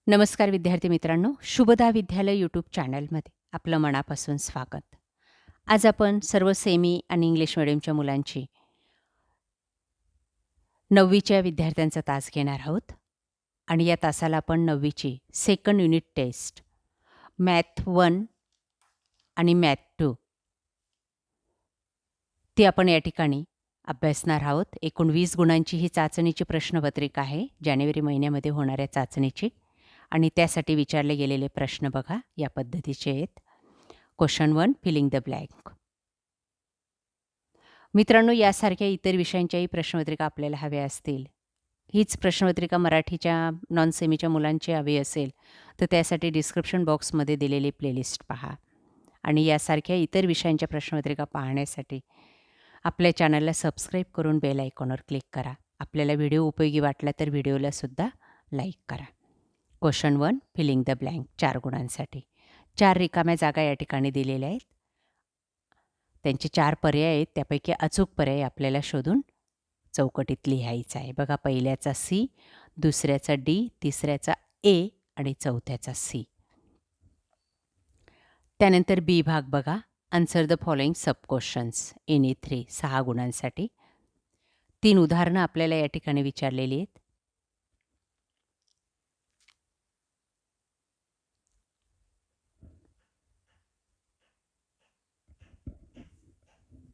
नमस्कार विद्यार्थी मित्रांनो, शुभदा विद्यालय यूट्यूब चॅनलमध्ये आपलं मनापासून स्वागत. आज आपण सर्व सेमी आणि इंग्लिश मीडियमच्या मुलांची 9वीच्या विद्यार्थ्यांचा तास घेणार आहोत आणि या तासाला आपण 9वीची सेकंड युनिट टेस्ट मॅथ 1 आणि मॅथ 2 ती आपण या ठिकाणी अभ्यासणार आहोत. एकूण 20 गुणांची ही चाचणीची प्रश्नपत्रिका आहे, जानेवारी महिन्यामध्ये होणाऱ्या चाचणीची. आणि त्यासाठी विचारले गेलेले प्रश्न बघा या पद्धतीचे आहेत. Question 1, filling the blank. मित्रांनो, यासारख्या इतर विषयांच्याही प्रश्नपत्रिका आपल्याला हव्या असतील, हीच प्रश्नपत्रिका मराठीच्या नॉन सेमीच्या मुलांची हवी असेल, तर त्यासाठी डिस्क्रिप्शन बॉक्समध्ये दिलेली प्लेलिस्ट पहा. आणि यासारख्या इतर विषयांच्या प्रश्नपत्रिका पाहण्यासाठी आपल्या चॅनलला सबस्क्राईब करून बेल आयकॉनवर क्लिक करा. आपल्याला व्हिडिओ उपयोगी वाटला तर व्हिडिओलासुद्धा लाईक करा. क्वेश्चन 1, फिलिंग द ब्लँक 4 गुणांसाठी. 4 रिकाम्या जागा या ठिकाणी दिलेल्या आहेत. त्यांचे 4 पर्याय आहेत. त्यापैकी अचूक पर्याय आपल्याला शोधून चौकटीत लिहायचा आहे. बघा, पहिल्याचा सी, दुसऱ्याचा डी, तिसऱ्याचा ए आणि चौथ्याचा सी. त्यानंतर बी भाग बघा, answer the following sub questions in 3 6 गुणांसाठी. 3 उदाहरणं आपल्याला या ठिकाणी विचारलेली आहेत.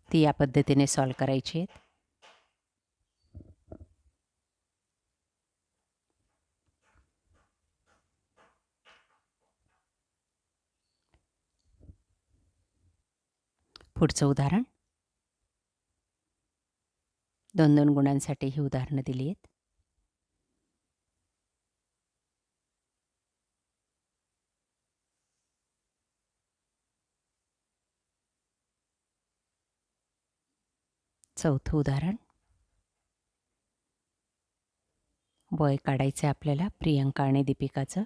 ती या पद्धतीने सॉल्व करायची आहेत. पुढचं उदाहरण 2-2 गुणांसाठी ही उदाहरणं दिली आहेत. चौथं उदाहरण, वय काढायचं आहे आपल्याला प्रियंका आणि दीपिकाचं.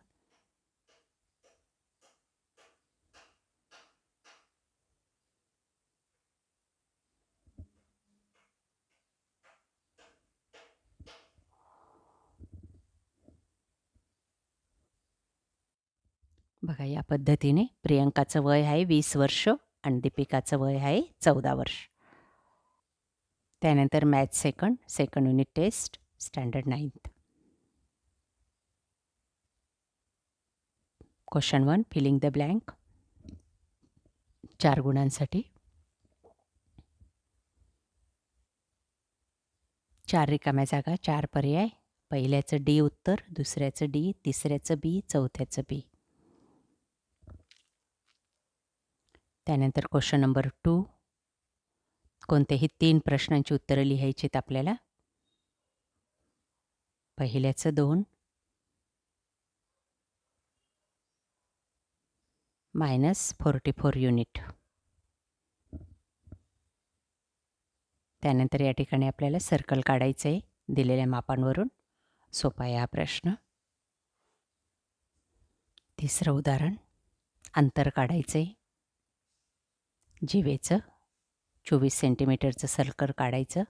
बघा, या पद्धतीने प्रियंकाचं वय आहे 20 वर्ष आणि दीपिकाचं वय आहे 14 वर्ष. त्यानंतर math second unit test standard 9th. Question 1, filling the blank 4 गुणांसाठी. 4 रिकाम्या जागा, 4 पर्याय. पहिल्याचं डी उत्तर, दुसऱ्याचं डी, तिसऱ्याचं बी, चौथ्याचं बी. त्यानंतर क्वेश्चन नंबर 2, कोणत्याही 3 प्रश्नांची उत्तरं लिहायची आहेत आपल्याला. पहिल्याचं 2, -44 युनिट. त्यानंतर या ठिकाणी आपल्याला सर्कल काढायचं आहे दिलेल्या मापांवरून. सोपा आहे हा प्रश्न. तिसरं उदाहरण, अंतर काढायचं आहे जिवेचं. 24 सेंटीमीटरचं सर्कल काढायचं.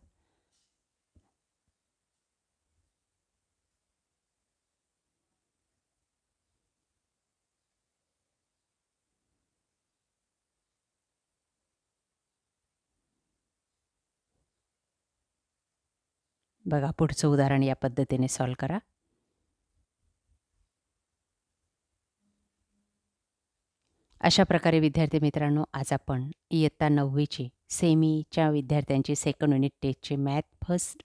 बघा, पुढचं उदाहरण या पद्धतीने सॉल्व करा. अशा प्रकारे विद्यार्थी मित्रांनो, आज आपण इयत्ता 9वीची सेमीच्या विद्यार्थ्यांची सेकंड युनिट टेस्टची मॅथ फर्स्ट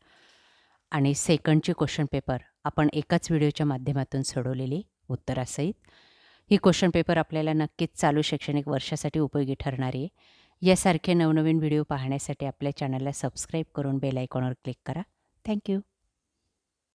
आणि सेकंडची क्वेश्चन पेपर आपण एकाच व्हिडिओच्या माध्यमातून सोडवलेली उत्तरासहित. ही क्वेश्चन पेपर आपल्याला नक्कीच चालू शैक्षणिक वर्षासाठी उपयोगी ठरणार आहे. यासारखे नवनवीन व्हिडिओ पाहण्यासाठी आपल्या चॅनलला सबस्क्राईब करून बेल आयकॉनवर क्लिक करा. थँक्यू.